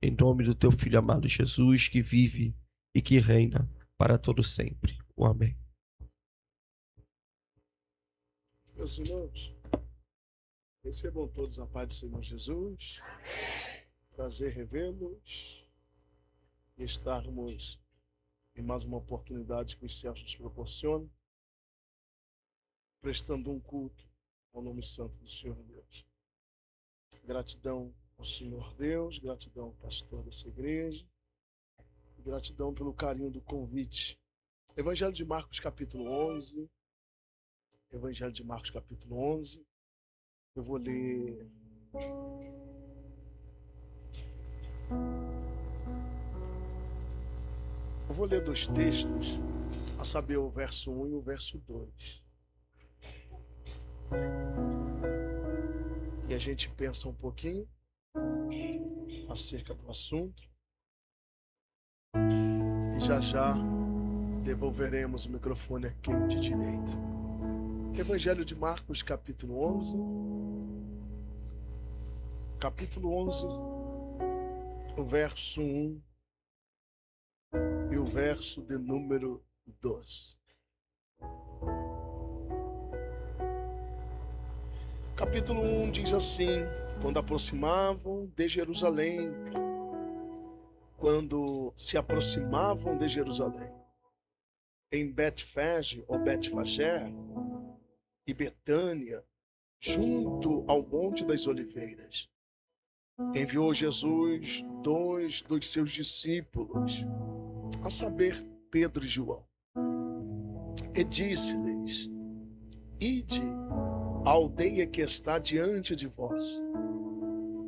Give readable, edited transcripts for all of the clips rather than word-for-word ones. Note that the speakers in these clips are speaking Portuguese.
em nome do teu Filho amado Jesus, que vive e que reina para todo sempre. Amém. Meus irmãos, recebam todos a paz do Senhor Jesus. Prazer revê-los e estarmos em mais uma oportunidade que os céus nos proporcionam, prestando um culto ao nome santo do Senhor Deus. Gratidão ao Senhor Deus, gratidão ao pastor dessa igreja, gratidão pelo carinho do convite. Evangelho de Marcos, capítulo 11. Evangelho de Marcos, capítulo 11. Eu vou ler dois textos, a saber, o verso 1 e o verso 2. E a gente pensa um pouquinho acerca do assunto. E já devolveremos o microfone a quem de direito. Evangelho de Marcos, capítulo 11. Capítulo 11, o verso 1 e o verso de número 2. Capítulo 1 diz assim: quando se aproximavam de Jerusalém, em Betfage ou Betfagé e Betânia, junto ao Monte das Oliveiras, enviou Jesus 2 dos seus discípulos, a saber, Pedro e João, e disse-lhes: ide à aldeia que está diante de vós.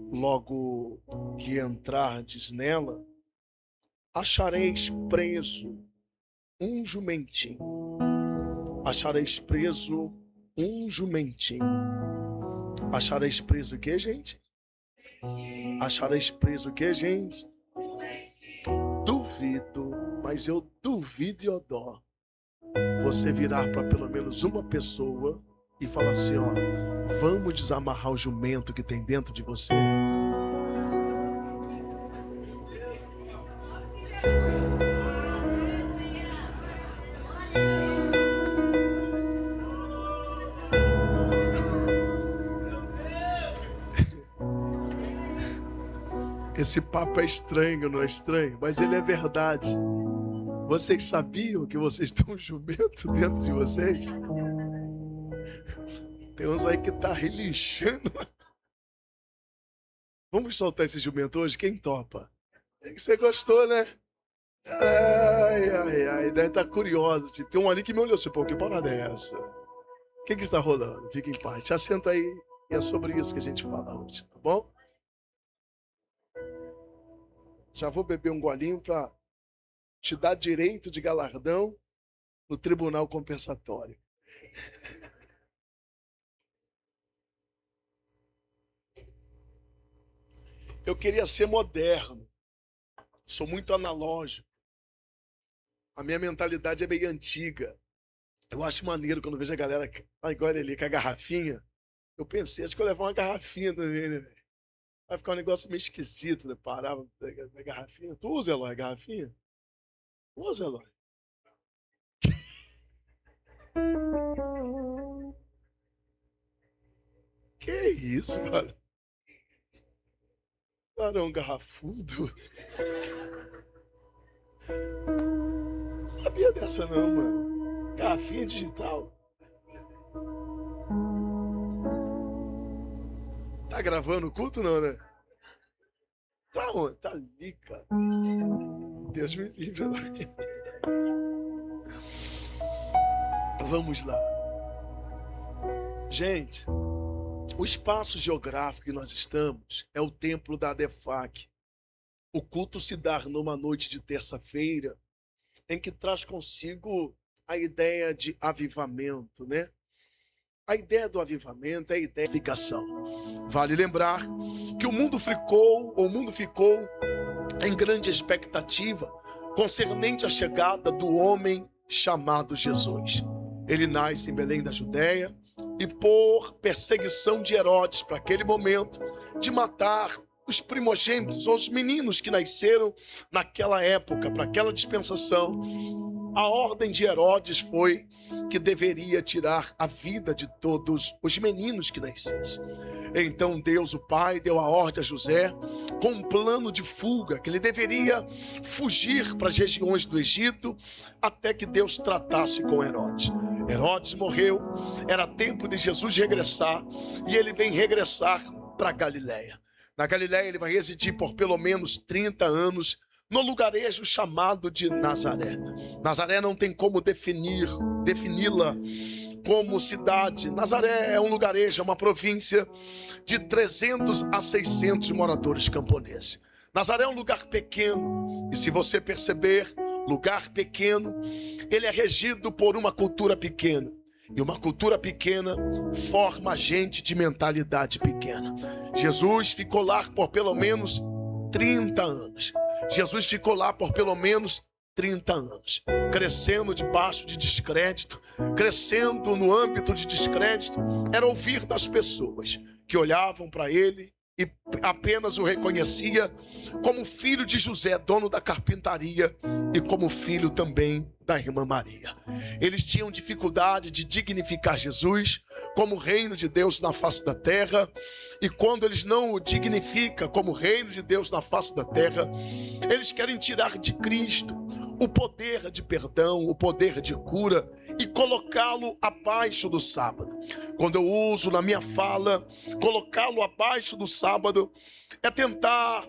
Logo que entrardes nela, achareis preso um jumentinho. Achareis preso um jumentinho. Achareis preso o que, gente? Achareis preso o que, gente? Duvido, mas eu duvido e odó você virar para pelo menos uma pessoa e falar assim, ó, vamos desamarrar o jumento que tem dentro de você. Esse papo é estranho, não é estranho? Mas ele é verdade. Vocês sabiam que vocês têm um jumento dentro de vocês? Tem uns aí que tá relinchando. Vamos soltar esse jumento hoje? Quem topa? É que você gostou, né? Ai, deve estar curioso. Tipo, tem um ali que me olhou assim, pô, que parada é essa? O que está rolando? Fica em paz. Te assenta aí e é sobre isso que a gente fala hoje, tá bom? Já vou beber um golinho para te dar direito de galardão no tribunal compensatório. Eu queria ser moderno. Sou muito analógico. A minha mentalidade é meio antiga. Eu acho maneiro quando vejo a galera igual ele ali com a garrafinha. Eu pensei, acho que eu ia levar uma garrafinha também, né, velho? Vai ficar um negócio meio esquisito, né? Parar pra pegar a garrafinha. Tu usa, Eloy, a garrafinha? Usa, Eloy. Que isso, cara? Carão garrafudo? Não sabia dessa não, mano. Garrafinha digital. Tá gravando o culto não, né? Tá onde? Tá ali, cara. Deus me livre. Vamos lá. Gente, o espaço geográfico que nós estamos é o templo da ADEFAC. O culto se dá numa noite de terça-feira, em que traz consigo a ideia de avivamento, né? A ideia do avivamento é a ideia de ligação. Vale lembrar que o mundo ficou em grande expectativa concernente à chegada do homem chamado Jesus. Ele nasce em Belém da Judéia e por perseguição de Herodes para aquele momento de matar os primogênitos, ou os meninos que nasceram naquela época, para aquela dispensação, a ordem de Herodes foi que deveria tirar a vida de todos os meninos que nascessem. Então Deus, o Pai, deu a ordem a José com um plano de fuga, que ele deveria fugir para as regiões do Egito até que Deus tratasse com Herodes. Herodes morreu, era tempo de Jesus regressar, e ele vem regressar para Galiléia. Na Galiléia ele vai residir por pelo menos 30 anos, no lugarejo chamado de Nazaré. Nazaré não tem como defini-la como cidade. Nazaré é um lugarejo, é uma província de 300 a 600 moradores camponeses. Nazaré é um lugar pequeno, e se você perceber, lugar pequeno, ele é regido por uma cultura pequena. E uma cultura pequena forma gente de mentalidade pequena. Jesus ficou lá por pelo menos 30 anos. Jesus ficou lá por pelo menos 30 anos, crescendo debaixo de descrédito, crescendo no âmbito de descrédito. Era ouvir das pessoas que olhavam para ele e apenas o reconhecia como filho de José, dono da carpintaria, e como filho também da irmã Maria. Eles tinham dificuldade de dignificar Jesus como reino de Deus na face da terra, e quando eles não o dignificam como reino de Deus na face da terra, eles querem tirar de Cristo o poder de perdão, o poder de cura, e colocá-lo abaixo do sábado. Quando eu uso na minha fala colocá-lo abaixo do sábado, é tentar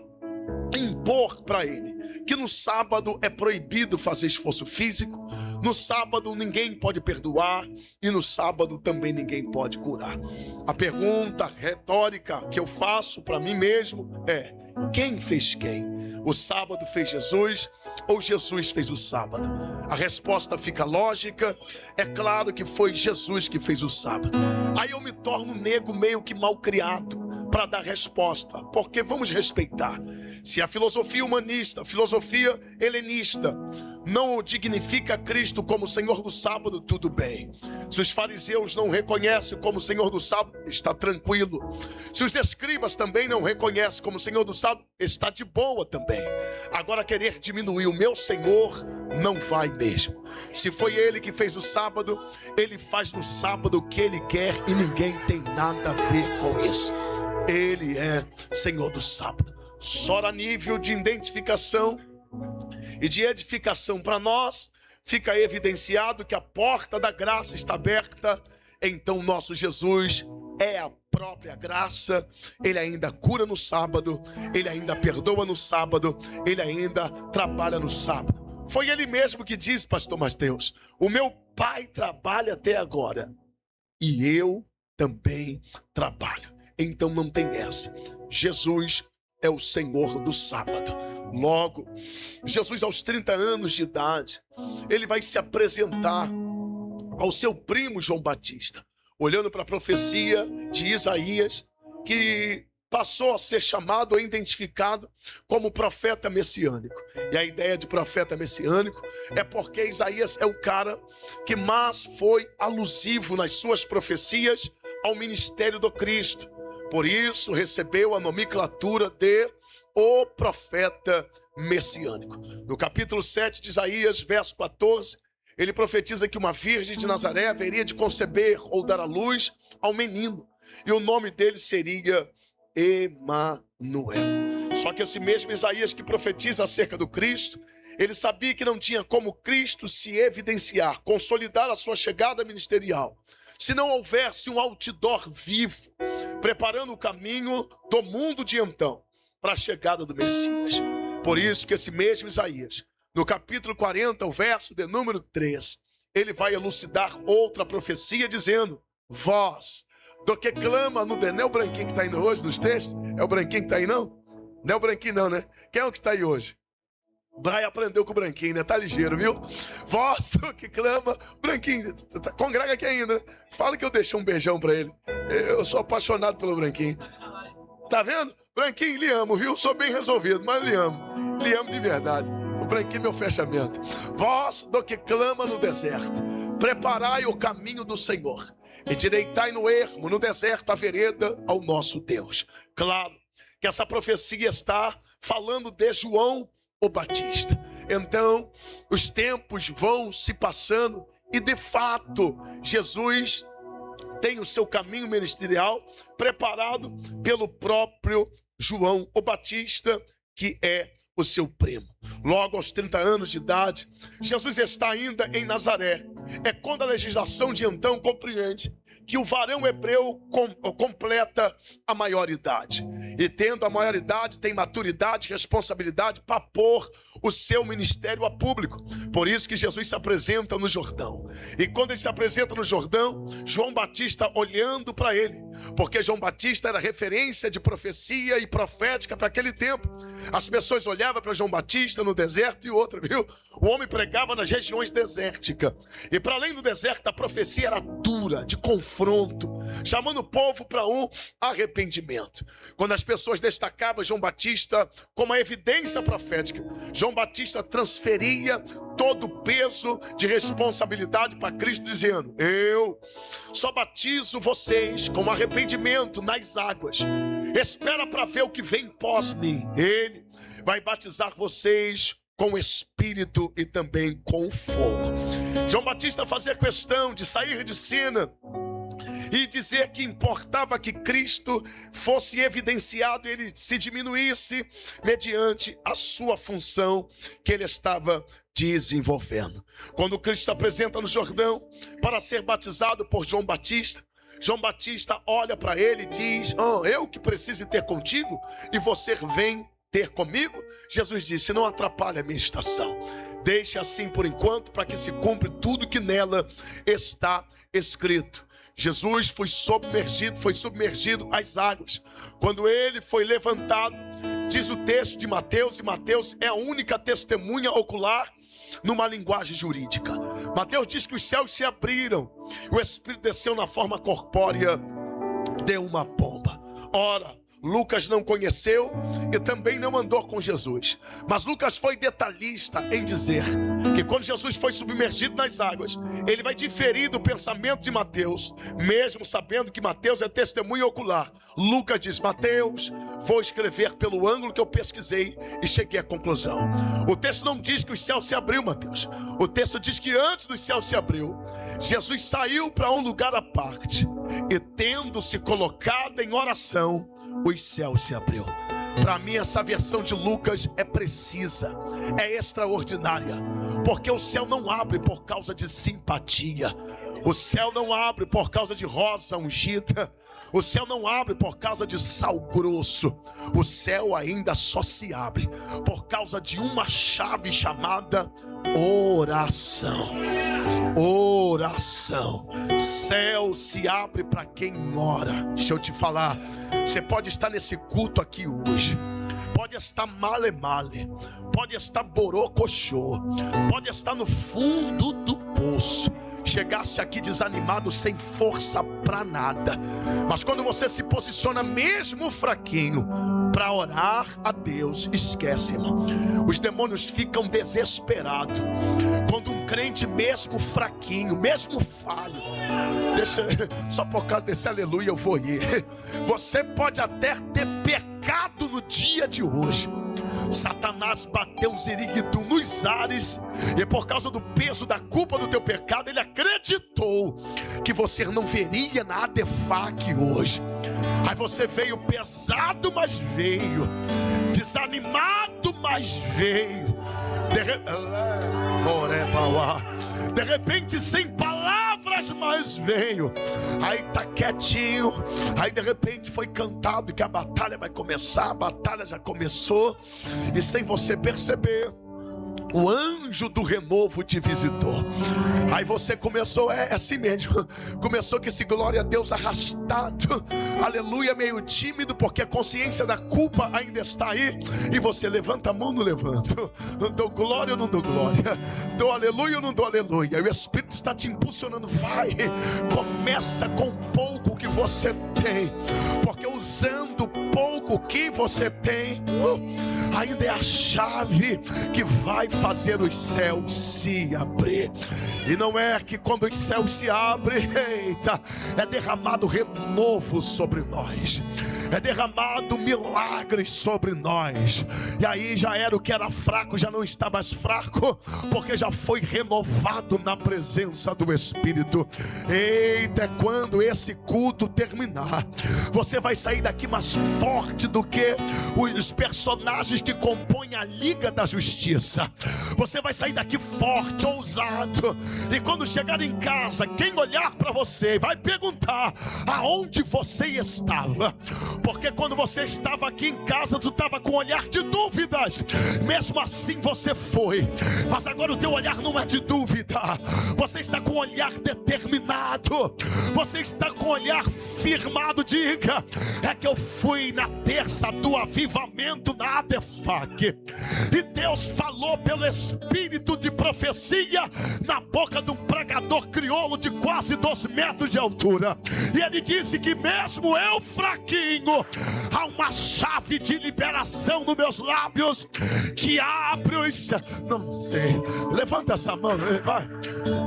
impor para ele que no sábado é proibido fazer esforço físico, no sábado ninguém pode perdoar, e no sábado também ninguém pode curar. A pergunta retórica que eu faço para mim mesmo é: quem fez quem? O sábado fez Jesus ou Jesus fez o sábado? A resposta fica lógica: é claro que foi Jesus que fez o sábado. Aí eu me torno nego meio que mal criado para dar resposta, porque vamos respeitar. Se a filosofia humanista, a filosofia helenista não dignifica Cristo como Senhor do sábado, tudo bem. Se os fariseus não reconhecem como Senhor do sábado, está tranquilo. Se os escribas também não reconhecem como Senhor do sábado, está de boa também. Agora, querer diminuir o meu Senhor não vai mesmo. Se foi Ele que fez o sábado, Ele faz no sábado o que Ele quer, e ninguém tem nada a ver com isso. Ele é Senhor do sábado. Só a nível de identificação e de edificação para nós, fica evidenciado que a porta da graça está aberta. Então nosso Jesus é a própria graça. Ele ainda cura no sábado, ele ainda perdoa no sábado, ele ainda trabalha no sábado. Foi ele mesmo que disse, pastor Mateus: o meu Pai trabalha até agora, e eu também trabalho. Então não tem essa. Jesus é o Senhor do sábado. Logo, Jesus, aos 30 anos de idade, ele vai se apresentar ao seu primo João Batista, olhando para a profecia de Isaías, que passou a ser chamado ou identificado como profeta messiânico. E a ideia de profeta messiânico é porque Isaías é o cara que mais foi alusivo nas suas profecias ao ministério do Cristo. Por isso recebeu a nomenclatura de o profeta messiânico. No capítulo 7 de Isaías, verso 14, ele profetiza que uma virgem de Nazaré haveria de conceber ou dar à luz ao menino, e o nome dele seria Emanuel. Só que esse mesmo Isaías que profetiza acerca do Cristo, ele sabia que não tinha como Cristo se evidenciar, consolidar a sua chegada ministerial, se não houvesse um outdoor vivo, preparando o caminho do mundo de então para a chegada do Messias. Por isso que esse mesmo Isaías, no capítulo 40, o verso de número 3, ele vai elucidar outra profecia dizendo: vós, do que clama no não é o branquinho que está indo hoje nos textos? É o branquinho que está aí não? Não é o branquinho não, né? Quem é o que está aí hoje? Braia aprendeu com o branquinho, né? Tá ligeiro, viu? Vós que clama, branquinho, congrega aqui ainda. Fala que eu deixei um beijão pra ele. Eu sou apaixonado pelo branquinho. Tá vendo? Branquinho, lhe amo, viu? Sou bem resolvido, mas lhe amo. Lhe amo de verdade. O branquinho é meu fechamento. Vós do que clama no deserto, preparai o caminho do Senhor, e direitai no ermo, no deserto, a vereda ao nosso Deus. Claro que essa profecia está falando de João o Batista. Então, os tempos vão se passando e, de fato, Jesus tem o seu caminho ministerial preparado pelo próprio João o Batista, que é o seu primo. Logo aos 30 anos de idade, Jesus está ainda em Nazaré. É quando a legislação de então compreende que o varão hebreu completa a maioridade. E tendo a maioridade, tem maturidade, responsabilidade para pôr o seu ministério a público. Por isso que Jesus se apresenta no Jordão. E quando ele se apresenta no Jordão, João Batista olhando para ele, porque João Batista era referência de profecia e profética para aquele tempo. As pessoas olhavam para João Batista no deserto e outra, viu? O homem pregava nas regiões desérticas. E para além do deserto, a profecia era dura, de confronto, chamando o povo para um arrependimento. Quando as pessoas destacavam João Batista como a evidência profética, João Batista transferia todo o peso de responsabilidade para Cristo, dizendo: eu só batizo vocês com arrependimento nas águas. Espera para ver o que vem pós mim. Ele vai batizar vocês com o Espírito e também com fogo. João Batista fazia questão de sair de cena e dizer que importava que Cristo fosse evidenciado e ele se diminuísse mediante a sua função que ele estava desenvolvendo. Quando Cristo se apresenta no Jordão para ser batizado por João Batista, João Batista olha para ele e diz: eu que preciso ter contigo e você vem ter comigo? Jesus disse: não atrapalhe a minha estação, deixe assim por enquanto, para que se cumpra tudo que nela está escrito. Jesus foi submergido às águas. Quando ele foi levantado, diz o texto de Mateus, e Mateus é a única testemunha ocular numa linguagem jurídica. Mateus diz que os céus se abriram, o Espírito desceu na forma corpórea de uma pomba. Ora, Lucas não conheceu e também não andou com Jesus, mas Lucas foi detalhista em dizer que quando Jesus foi submergido nas águas, ele vai diferir do pensamento de Mateus, mesmo sabendo que Mateus é testemunho ocular. Lucas diz: Mateus, vou escrever pelo ângulo que eu pesquisei e cheguei à conclusão. O texto não diz que os céus se abriu, Mateus. O texto diz que antes dos céus se abriu, Jesus saiu para um lugar à parte e, tendo se colocado em oração, os céus se abriu. Para mim, essa versão de Lucas é precisa, é extraordinária, porque o céu não abre por causa de simpatia, o céu não abre por causa de rosa ungida, o céu não abre por causa de sal grosso. O céu ainda só se abre por causa de uma chave chamada oração. Oração. Céu se abre para quem ora. Deixa eu te falar, você pode estar nesse culto aqui hoje, pode estar male, pode estar borocochô, pode estar no fundo do poço, chegasse aqui desanimado, sem força para nada, mas quando você se posiciona mesmo fraquinho para orar a Deus, esquece, irmão, os demônios ficam desesperados quando um crente mesmo fraquinho, mesmo falho, só por causa desse aleluia eu vou ir. Você pode até ter pecado no dia de hoje, Satanás bateu o ziriguidum nos ares, e por causa do peso da culpa do teu pecado, ele acreditou que você não veria na ADEFAC hoje. Aí você veio pesado, mas veio desanimado, mas veio de repente sem palavras, mas veio. Aí tá quietinho, aí de repente foi cantado que a batalha vai começar. A batalha já começou, e sem você perceber, o anjo do renovo te visitou. Aí você começou, é assim mesmo, começou com esse glória a Deus arrastado, aleluia, meio tímido, porque a consciência da culpa ainda está aí, e você levanta a mão, não levanta, dou glória ou não dou glória, dou aleluia ou não dou aleluia, e o Espírito está te impulsionando. Vai, começa com pouco que você tem, porque usando pouco que você tem, ainda é a chave que vai fazer os céus se abrir. E não é que quando os céus se abrem, eita, é derramado renovo sobre nós, é derramado milagres sobre nós. E aí já era o que era fraco, já não está mais fraco, porque já foi renovado na presença do Espírito. Eita, quando esse culto terminar, você vai sair daqui mais forte do que os personagens que compõem a Liga da Justiça. Você vai sair daqui forte, ousado. E quando chegar em casa, quem olhar para você vai perguntar aonde você estava. Porque quando você estava aqui em casa, tu estava com um olhar de dúvidas. Mesmo assim você foi. Mas agora o teu olhar não é de dúvida. Você está com um olhar determinado. Você está com um olhar firmado. Diga: é que eu fui na terça do avivamento na ADEFAC, e Deus falou pelo Espírito de profecia na boca de um pregador crioulo de quase 2 metros de altura. E ele disse que mesmo eu fraquinho, há uma chave de liberação nos meus lábios que abre os... Não sei, levanta essa mão, vai.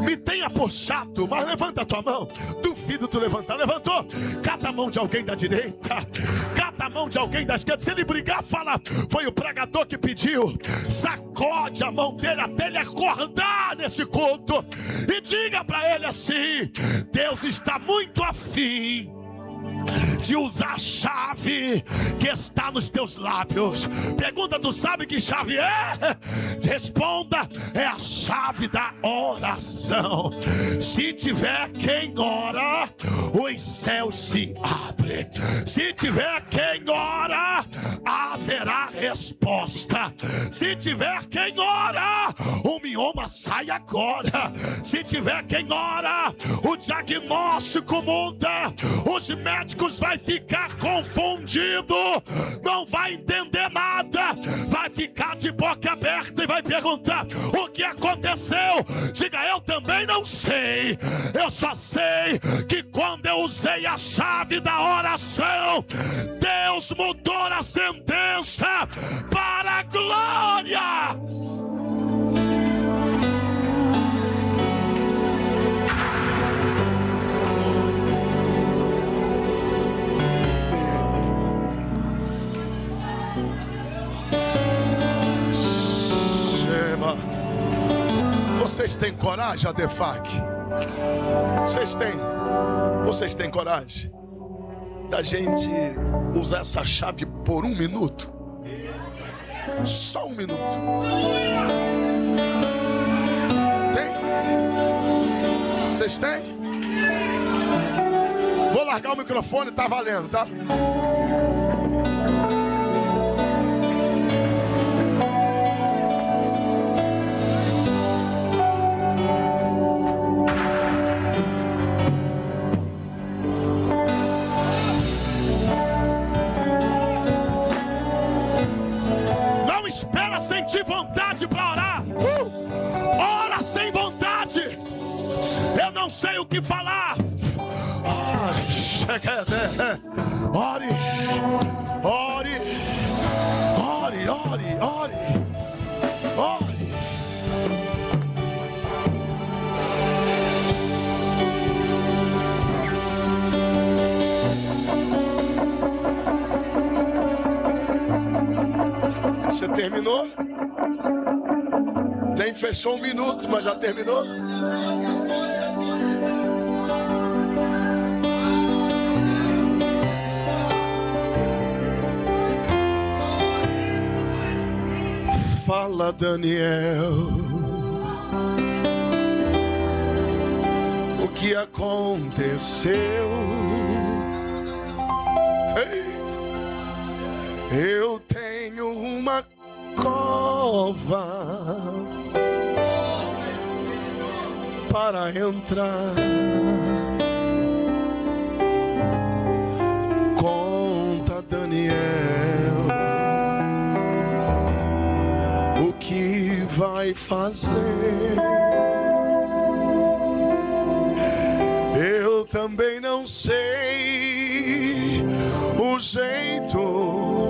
Me tenha por chato, mas levanta a tua mão. Duvido tu levantar. Levantou? Cata a mão de alguém da direita, cata a mão de alguém da esquerda. Se ele brigar, fala: foi o pregador que pediu. Sacode a mão dele até ele acordar nesse culto e diga para ele assim: Deus está muito afim de usar a chave que está nos teus lábios. Pergunta: tu sabe que chave é? Responda: é a chave da oração. Se tiver quem ora, os céus se abrem. Se tiver quem ora, haverá resposta. Se tiver quem ora, o mioma sai agora. Se tiver quem ora, o diagnóstico muda. Os médicos vai ficar confundido, não vai entender nada, vai ficar de boca aberta e vai perguntar: o que aconteceu? Diga: eu também não sei. Eu só sei que quando eu usei a chave da oração, Deus mudou a sentença para a glória. Vocês têm coragem, ADEFAC? Vocês têm coragem da gente usar essa chave por 1 minuto? Só 1 minuto. Tem? Vocês têm? Vou largar o microfone, tá valendo, tá? Sentir vontade para orar. Ora sem vontade. Eu não sei o que falar. Ore, ore, ore, ore, ore, ore. Você terminou? Nem fechou 1 minuto, mas já terminou? Fala, Daniel, o que aconteceu? Eita. Eu tenho uma cova para entrar. Conta, Daniel, o que vai fazer? Eu também não sei o jeito.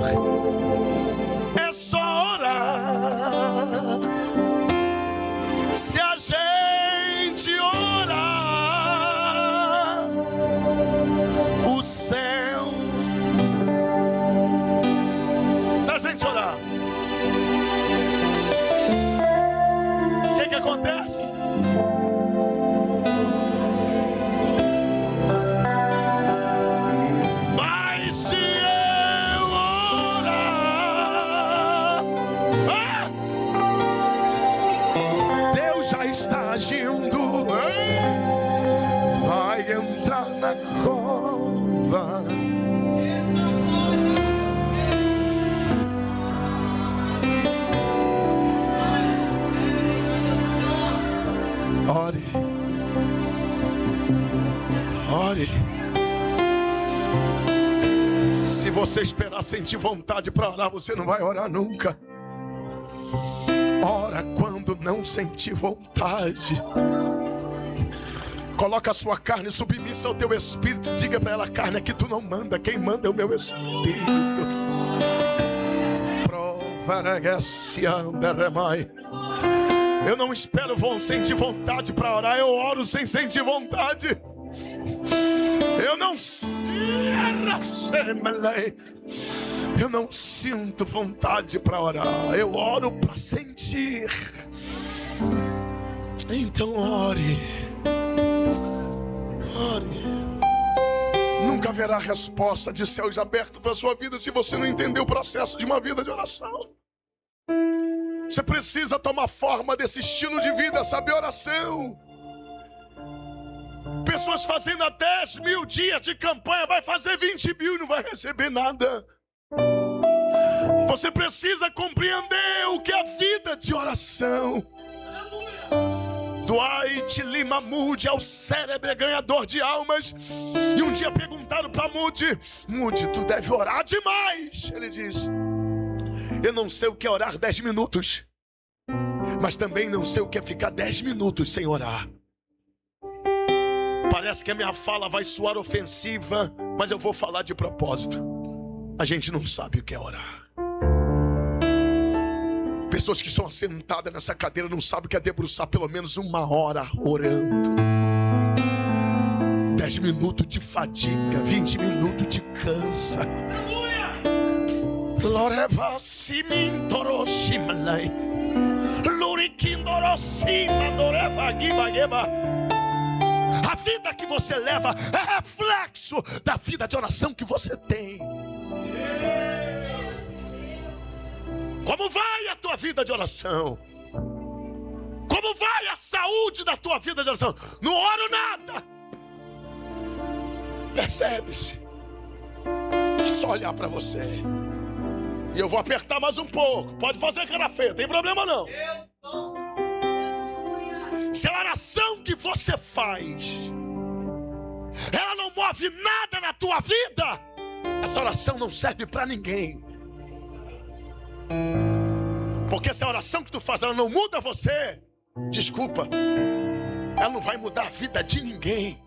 É só orar. Se a gente orar, o céu Deus já está agindo. Vai entrar na cova. Ore. Ore. Se você esperar sentir vontade para orar, você não vai orar nunca. Ora quando não sentir vontade. Coloca a sua carne submissa ao teu espírito. Diga para ela: carne, aqui tu não manda, quem manda é o meu espírito. Eu não espero sentir vontade para orar, eu oro sem sentir vontade. Eu não sinto vontade para orar, eu oro para sentir. Então ore. Ore. Nunca haverá resposta de céus abertos para a sua vida se você não entender o processo de uma vida de oração. Você precisa tomar forma desse estilo de vida, sabe? Oração. Pessoas fazendo há 10 mil dias de campanha, vai fazer 20 mil e não vai receber nada. Você precisa compreender o que é a vida de oração. Dwight Lima Moody é o cérebro ganhador de almas. E um dia perguntaram para Moody: Moody, tu deve orar demais. Ele diz: eu não sei o que é orar 10 minutos, mas também não sei o que é ficar 10 minutos sem orar. Parece que a minha fala vai soar ofensiva, mas eu vou falar de propósito. A gente não sabe o que é orar. Pessoas que estão assentadas nessa cadeira não sabem o que é debruçar pelo menos 1 hora orando. 10 minutos de fadiga, 20 minutos de cansa. Loreva simintoroshimlai. Lurikindorosimandoreva. A vida que você leva é reflexo da vida de oração que você tem. Como vai a tua vida de oração? Como vai a saúde da tua vida de oração? Não oro nada. Percebe-se? É só olhar para você. E eu vou apertar mais um pouco. Pode fazer cara feia, não tem problema não. Se a oração que você faz, ela não move nada na tua vida, essa oração não serve para ninguém. Porque se a oração que tu faz, ela não muda você, desculpa, ela não vai mudar a vida de ninguém.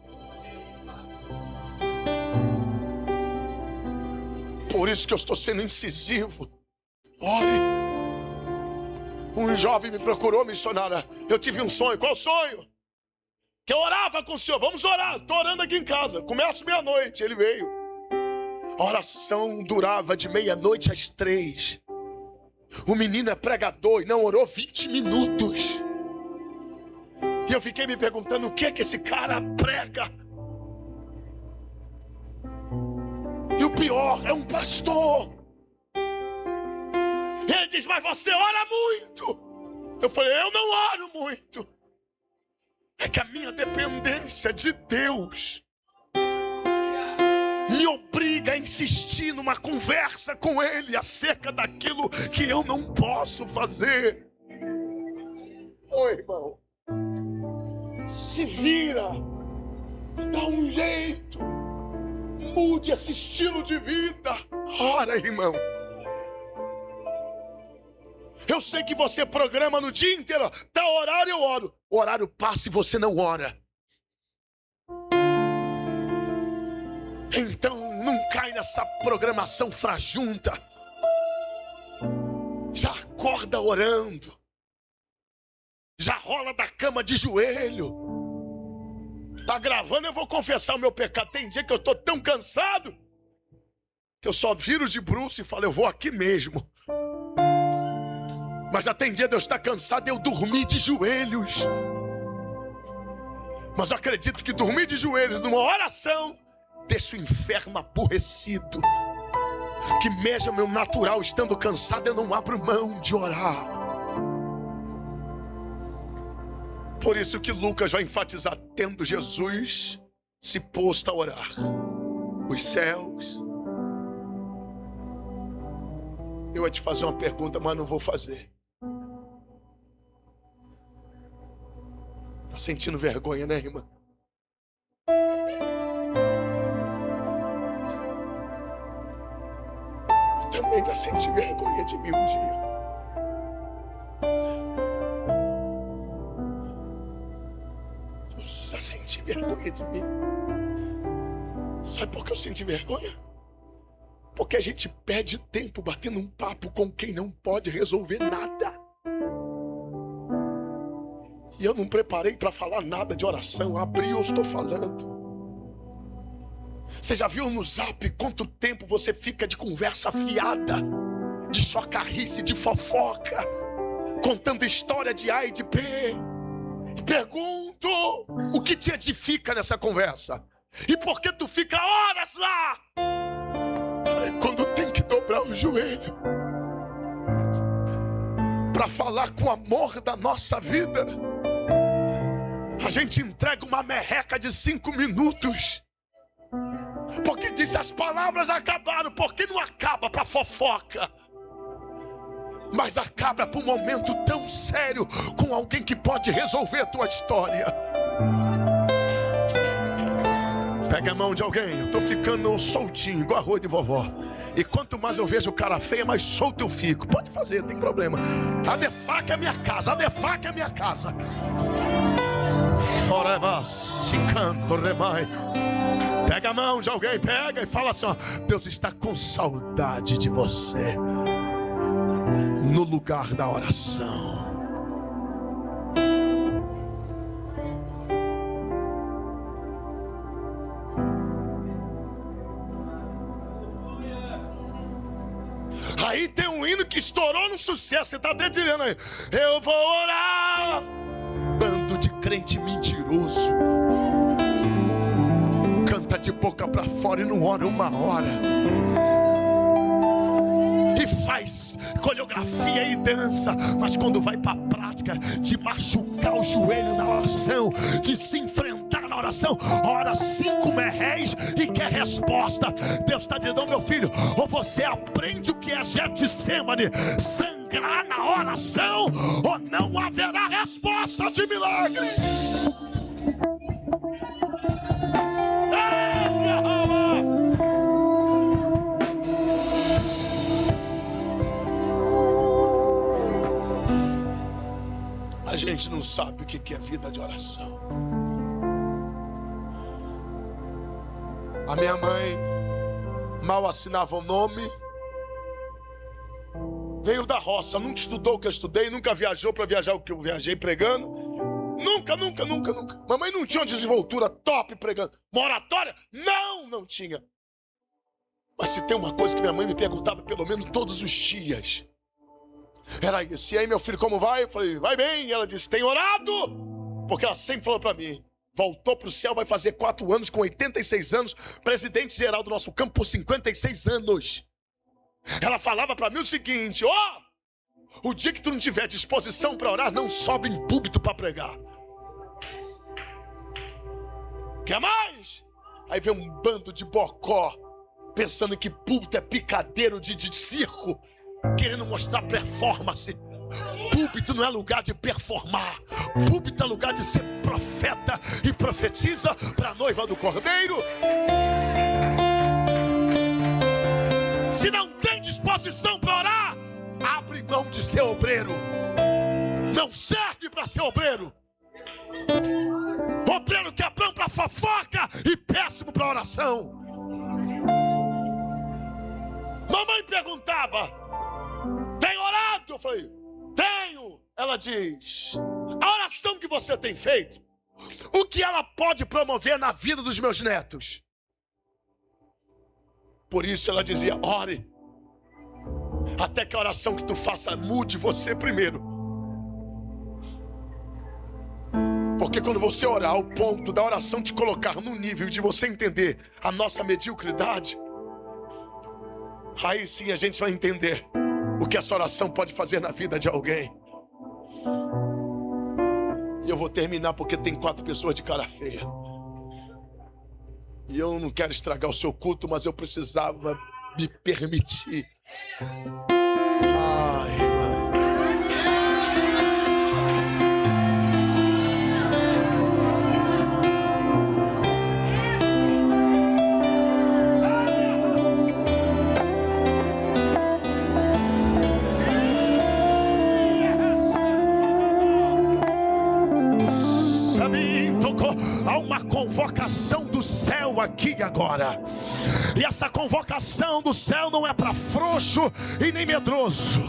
Por isso que eu estou sendo incisivo. Ore. Um jovem me procurou, missionária. Eu tive um sonho. Qual sonho? Que eu orava com o senhor. Vamos orar. Estou orando aqui em casa. Começa meia-noite. Ele veio. A oração durava de meia-noite às 3. O menino é pregador e não orou 20 minutos. E eu fiquei me perguntando: o que é que esse cara prega? E o pior, é um pastor. Ele diz: mas você ora muito. Eu falei: eu não oro muito. É que a minha dependência de Deus me obriga a insistir numa conversa com Ele acerca daquilo que eu não posso fazer. Ô irmão, se vira, dá um jeito, mude esse estilo de vida. Ora, irmão. Eu sei que você programa no dia inteiro. Tá horário, eu oro. O horário passa e você não ora. Então não cai nessa programação frajunta. Já acorda orando. Já rola da cama de joelho. Tá gravando, eu vou confessar o meu pecado. Tem dia que eu tô tão cansado que eu só viro de bruço e falo: eu vou aqui mesmo. Mas já tem dia de eu estar cansado e eu dormir de joelhos. Mas eu acredito que dormir de joelhos numa oração deixa o inferno aborrecido. que mesmo meu natural estando cansado, eu não abro mão de orar. Por isso que Lucas vai enfatizar, tendo Jesus se posto a orar, os céus. Eu vou te fazer uma pergunta, mas não vou fazer. Tá sentindo vergonha, né, irmã? Eu também já senti vergonha de mim um dia. Eu já senti vergonha de mim. Sabe por que eu senti vergonha? Porque a gente perde tempo batendo um papo com quem não pode resolver nada. E eu não preparei para falar nada de oração. Abri, eu estou falando. Você já viu no Zap quanto tempo você fica de conversa fiada, de chocarrice, de fofoca, contando história de A e de B? E pergunto, o que te edifica nessa conversa? E por que tu fica horas lá? Quando tem que dobrar o joelho para falar com o amor da nossa vida, a gente entrega uma merreca de 5 minutos. Porque diz, as palavras acabaram. Porque não acaba para fofoca, mas acaba para um momento tão sério com alguém que pode resolver a tua história. Pega a mão de alguém. Eu tô ficando soltinho, igual arroz de vovó. E quanto mais eu vejo o cara feio, mais solto eu fico. Pode fazer, tem problema. A Defac é minha casa, a Defac é minha casa. Foreba, se canto, remai. Pega a mão de alguém, pega e fala assim, ó, Deus está com saudade de você. No lugar da oração. Aí tem um hino que estourou no sucesso. Você tá dedilhando aí. Eu vou orar. Bando de crente mentiroso. Canta de boca pra fora e não ora uma hora. E faz coreografia e dança. Mas quando vai pra prática de machucar o joelho na oração, de se enfrentar na oração, ora 5 merréis e quer resposta. Deus está dizendo, meu filho, ou você aprende o que é Getsemane, sangrar na oração, ou não haverá resposta de milagre. A gente não sabe o que é vida de oração. A minha mãe mal assinava o nome. Veio da roça, nunca estudou o que eu estudei, nunca viajou para viajar o que eu viajei pregando. Nunca. Mamãe não tinha uma desenvoltura top pregando. Uma oratória? Não tinha. Mas se tem uma coisa que minha mãe me perguntava pelo menos todos os dias, era isso. E aí, meu filho, como vai? Eu falei, vai bem. E ela disse, tem orado? Porque ela sempre falou para mim, voltou pro céu, vai fazer 4 anos, com 86 anos, presidente geral do nosso campo por 56 anos. Ela falava para mim o seguinte, o dia que tu não tiver disposição para orar, não sobe em púlpito para pregar. Quer mais? Aí vem um bando de bocó, pensando que púlpito é picadeiro de circo, querendo mostrar performance. Púlpito não é lugar de performar. Púlpito é lugar de ser profeta e profetiza para a noiva do Cordeiro. Se não tem disposição para orar, abre mão de ser obreiro. Não serve para ser obreiro. Obreiro que é bom para fofoca e péssimo para oração. Mamãe perguntava, tem orado? Eu falei, tenho. Ela diz, a oração que você tem feito, o que ela pode promover na vida dos meus netos? Por isso ela dizia, ore, até que a oração que tu faça mude você primeiro. Porque quando você orar ao ponto da oração te colocar no nível de você entender a nossa mediocridade, Aí sim a gente vai entender o que essa oração pode fazer na vida de alguém. E eu vou terminar porque tem 4 pessoas de cara feia. E eu não quero estragar o seu culto, mas eu precisava me permitir. Ai, mano. Há uma convocação do céu aqui agora. E essa convocação do céu não é para frouxo e nem medroso.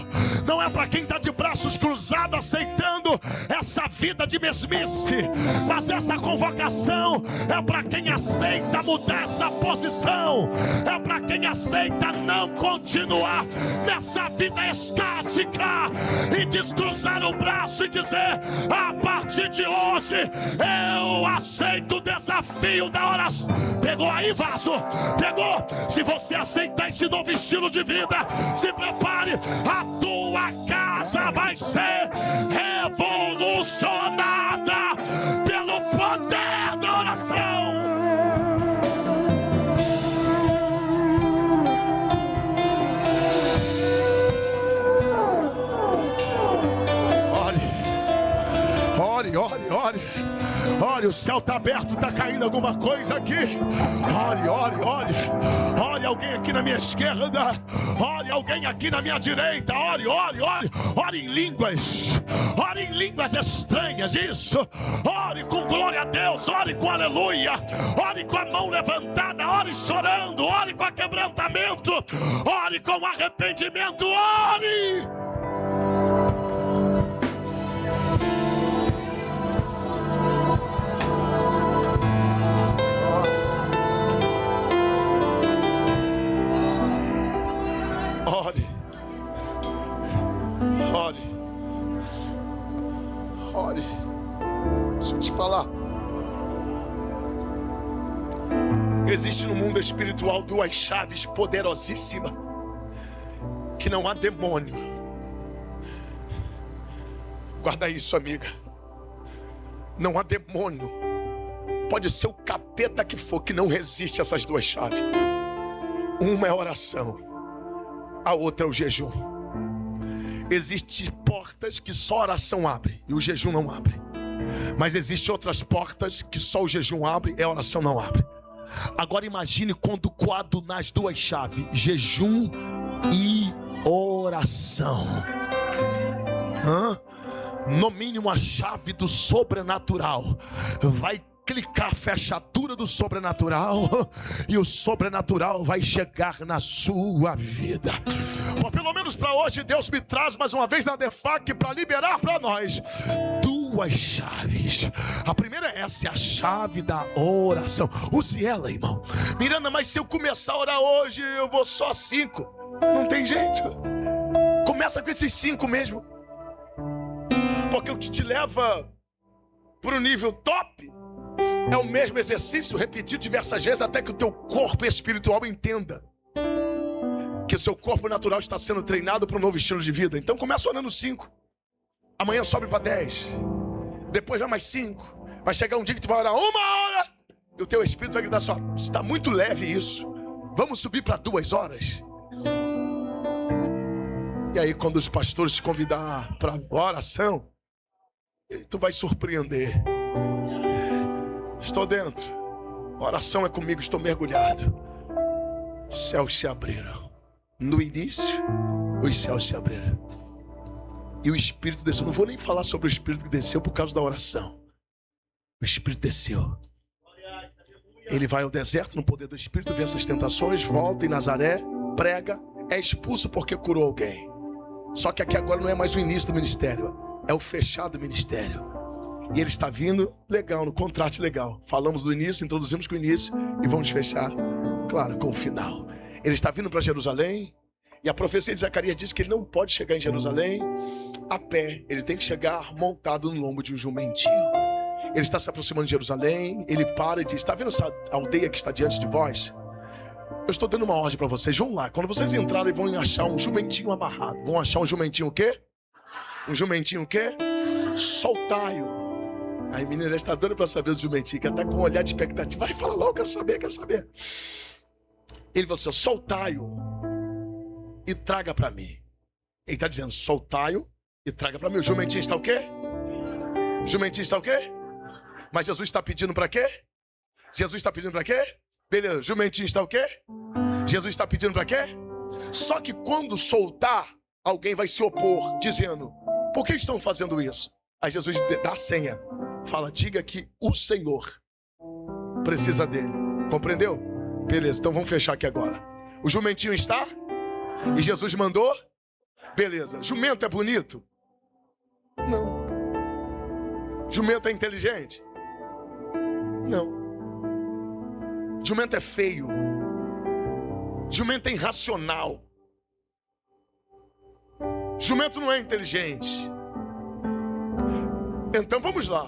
Não é para quem está de braços cruzados aceitando essa vida de mesmice. Mas essa convocação é para quem aceita mudar essa posição. É para quem aceita não continuar nessa vida estática e descruzar o braço e dizer: a partir de hoje eu aceito o desafio da oração. Pegou aí, vaso? Pegou? Se você aceitar esse novo estilo de vida, se prepare, a tua casa vai ser revolucionada pelo poder da oração. Ore. Ore, o céu está aberto, está caindo alguma coisa aqui. Ore alguém aqui na minha esquerda. Ore alguém aqui na minha direita. Ore em línguas. Ore em línguas estranhas, isso. Ore com glória a Deus. Ore com aleluia. Ore com a mão levantada. Ore chorando. Ore com quebrantamento. Ore com arrependimento. Ore. Ore. Deixa eu te falar. Existe no mundo espiritual 2 chaves poderosíssimas que não há demônio. Guarda isso, amiga. Não há demônio. Pode ser o capeta que for, que não resiste a essas 2 chaves. Uma é a oração, a outra é o jejum. Existem portas que só a oração abre e o jejum não abre. Mas existem outras portas que só o jejum abre e a oração não abre. Agora imagine quando coado nas 2 chaves, jejum e oração. No mínimo a chave do sobrenatural vai clicar a fechadura do sobrenatural e o sobrenatural vai chegar na sua vida. Bom, pelo menos para hoje Deus me traz mais uma vez na DEFAC para liberar para nós 2 chaves. A primeira é essa, é a chave da oração. Use ela, irmão. Miranda, mas se eu começar a orar hoje eu vou só 5. Não tem jeito. Começa com esses 5 mesmo. Porque o que te leva para o nível top é o mesmo exercício repetido diversas vezes até que o teu corpo espiritual entenda que o seu corpo natural está sendo treinado para um novo estilo de vida. Então começa orando 5. Amanhã sobe para 10. Depois vai mais 5. Vai chegar um dia que tu vai orar 1 hora e o teu espírito vai gritar só: está muito leve isso. Vamos subir para 2 horas. E aí quando os pastores te convidar para oração, tu vai surpreender. Estou dentro. A oração é comigo, estou mergulhado. Os céus se abriram. No início, os céus se abriram. E o Espírito desceu. Não vou nem falar sobre o Espírito que desceu por causa da oração. O Espírito desceu. Ele vai ao deserto no poder do Espírito, vê essas tentações, volta em Nazaré, prega, é expulso porque curou alguém. Só que aqui agora não é mais o início do ministério, é o fechado ministério. E ele está vindo legal, no contrato legal. Falamos do início, introduzimos com o início e vamos fechar, claro, com o final. Ele está vindo para Jerusalém e a profecia de Zacarias diz que ele não pode chegar em Jerusalém a pé. Ele tem que chegar montado no lombo de um jumentinho. Ele está se aproximando de Jerusalém, ele para e diz: está vendo essa aldeia que está diante de vós? Eu estou dando uma ordem para vocês. Vão lá. Quando vocês entrarem, vão achar um jumentinho amarrado. Vão achar um jumentinho o quê? Um jumentinho o quê? Soltai-o. Aí a menina está dando para saber do jumentinho, que está com um olhar de expectativa. Vai, fala logo, quero saber, quero saber. Ele falou assim, soltai-o e traga para mim. Ele está dizendo, soltai-o e traga para mim. O jumentinho está o quê? O jumentinho está o quê? Mas Jesus está pedindo para quê? Jesus está pedindo para quê? Beleza, jumentinho está o quê? Jesus está pedindo para quê? Só que quando soltar, alguém vai se opor, dizendo, por que estão fazendo isso? Aí Jesus dá a senha. Fala, diga que o Senhor precisa dele. Compreendeu? Beleza, então vamos fechar aqui agora. O jumentinho está? E Jesus mandou? Beleza. Jumento é bonito? Não. Jumento é inteligente? Não. Jumento é feio. Jumento é irracional. Jumento não é inteligente. Então vamos lá.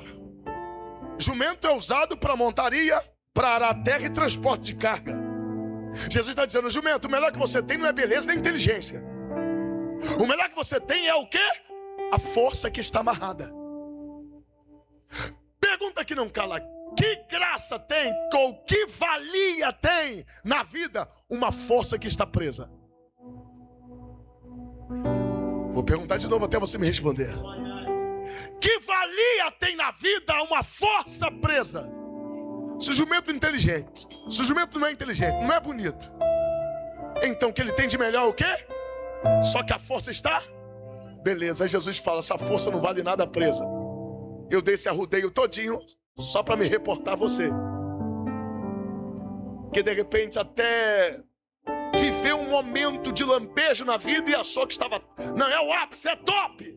Jumento é usado para montaria, para arar terra e transporte de carga. Jesus está dizendo, jumento, o melhor que você tem não é beleza nem inteligência. O melhor que você tem é o quê? A força que está amarrada. Pergunta que não cala. Que graça tem, ou que valia tem na vida uma força que está presa? Vou perguntar de novo até você me responder. Que valia tem na vida uma força presa? Se o jumento é inteligente, se o jumento não é inteligente, não é bonito, então o que ele tem de melhor é o quê? Só que a força está? Beleza, aí Jesus fala, essa força não vale nada presa. Eu dei esse arrudeio todinho só para me reportar a você. Que de repente até viveu um momento de lampejo na vida e achou que estava... Não, é o ápice, é top.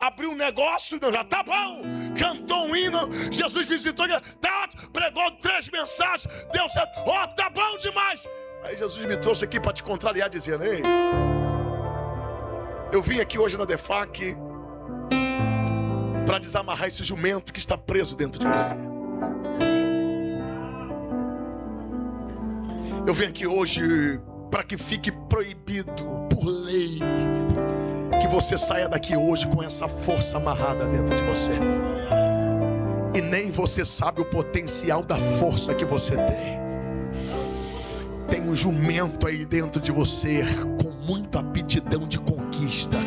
Abriu um negócio, já tá bom. Cantou um hino, Jesus visitou, tá, pregou 3 mensagens, deu certo. Ó, tá bom demais. Aí Jesus me trouxe aqui para te contrariar, dizendo, ei, eu vim aqui hoje na DEFAC para desamarrar esse jumento que está preso dentro de você. Eu vim aqui hoje para que fique proibido por lei que você saia daqui hoje com essa força amarrada dentro de você. E nem você sabe o potencial da força que você tem. Tem um jumento aí dentro de você com muita aptidão de conquista.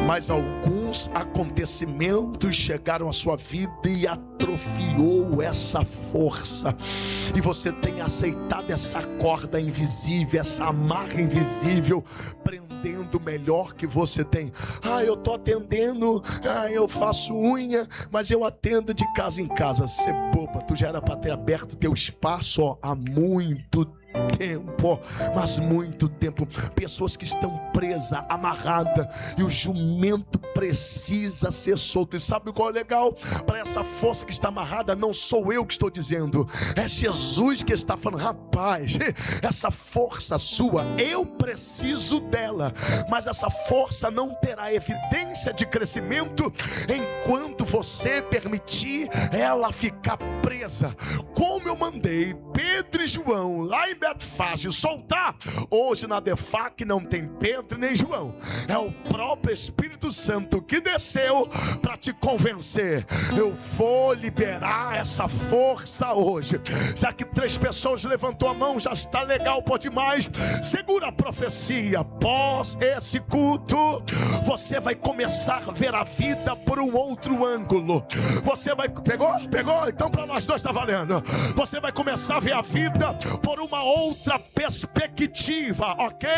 Mas alguns acontecimentos chegaram à sua vida e atrofiou essa força. E você tem aceitado essa corda invisível, essa amarra invisível, prendendo o melhor que você tem. Ah, eu tô atendendo, eu faço unha, mas eu atendo de casa em casa. Você boba, tu já era para ter aberto teu espaço há muito tempo, mas muito tempo. Pessoas que estão presas, amarradas, e o jumento precisa ser solto. E sabe qual é legal? Para essa força que está amarrada, não sou eu que estou dizendo, é Jesus que está falando. Rapaz, essa força sua, eu preciso dela, mas essa força não terá evidência de crescimento enquanto você permitir ela ficar presa. Como eu mandei Pedro e João lá em Betfage soltar, hoje na DEFAC não tem Pedro nem João, é o próprio Espírito Santo que desceu para te convencer. Eu vou liberar essa força hoje. Já que 3 pessoas levantou a mão, já está legal, pode mais. Segura a profecia. Após esse culto, você vai começar a ver a vida por um outro ângulo. Você vai... Pegou? Então para nós dois está valendo. Você vai começar a ver a vida por uma outra perspectiva, ok?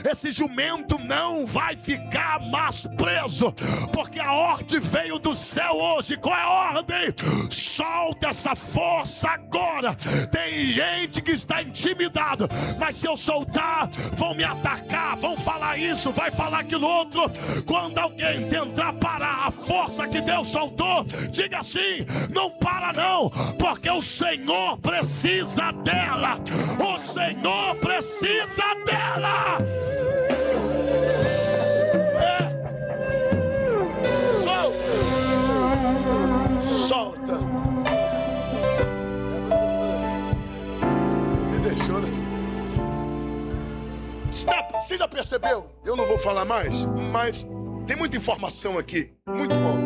Esse jumento não vai ficar mais preso, porque a ordem veio do céu hoje. Qual é a ordem? Solta essa força agora. Tem gente que está intimidado, mas se eu soltar, vão me atacar, vão falar isso, vai falar aquilo outro. Quando alguém tentar parar a força que Deus soltou, diga assim, não para não, porque o Senhor precisa dela. O Senhor precisa dela. Solta. Me deixou, né? percebeu? Eu não vou falar mais, mas tem muita informação aqui. Muito bom.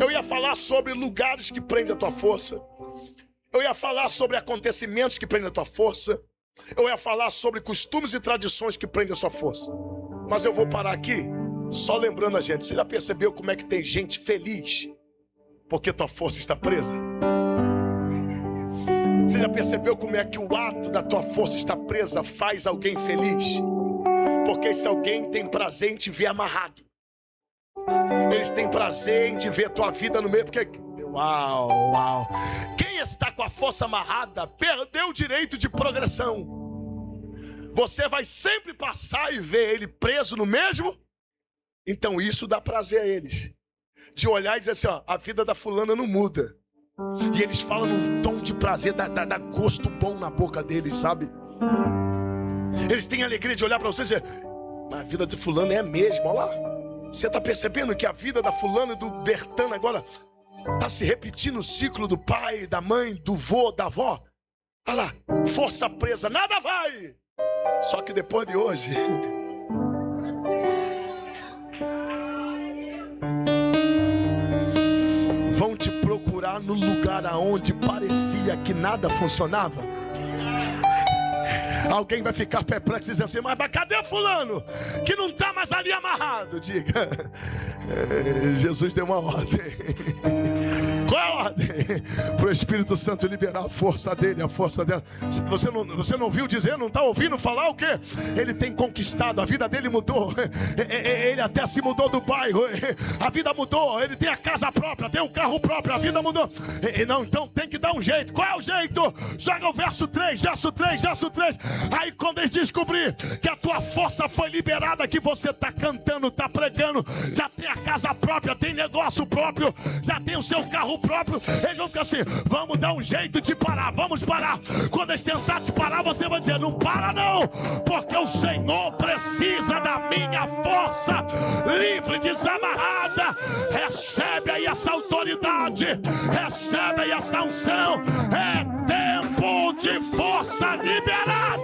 Eu ia falar sobre lugares que prendem a tua força. Eu ia falar sobre acontecimentos que prendem a tua força. Eu ia falar sobre costumes e tradições que prendem a sua força. Mas eu vou parar aqui, só lembrando a gente. Você já percebeu como é que tem gente feliz porque tua força está presa? Você já percebeu como é que o ato da tua força estar presa faz alguém feliz? Porque esse alguém tem prazer em te ver amarrado. Eles têm prazer em te ver tua vida no meio, porque... Uau. Quem está com a força amarrada perdeu o direito de progressão. Você vai sempre passar e ver ele preso no mesmo. Então isso dá prazer a eles, de olhar e dizer assim, ó, a vida da fulana não muda. E eles falam num tom de prazer, dá gosto bom na boca deles, sabe? Eles têm alegria de olhar para você e dizer, mas a vida de fulano é a mesma, olha lá. Você está percebendo que a vida da fulana e do Bertano agora está se repetindo o ciclo do pai, da mãe, do vô, da avó? Olha lá, força presa, nada vai. Só que depois de hoje... vão te procurar no lugar aonde parecia que nada funcionava. Alguém vai ficar perplexo e dizer assim, mas cadê fulano? Que não está mais ali amarrado. Diga, Jesus deu uma ordem. Qual é a ordem? Para o Espírito Santo liberar a força dele, a força dela. Você não viu dizer, não está ouvindo falar o quê? Ele tem conquistado, a vida dele mudou. Ele até se mudou do bairro. A vida mudou, ele tem a casa própria, tem um carro próprio, a vida mudou. Não, então tem que dar um jeito. Qual é o jeito? Joga o verso 3. Aí quando eles descobrir que a tua força foi liberada, que você está cantando, está pregando, já tem a casa própria, tem negócio próprio, já tem o seu carro próprio, eles vão ficar assim, vamos dar um jeito de parar, vamos parar. Quando eles tentarem te parar, você vai dizer, não para não, porque o Senhor precisa da minha força livre, desamarrada. Recebe aí essa autoridade, recebe aí essa unção. É tempo de força liberada.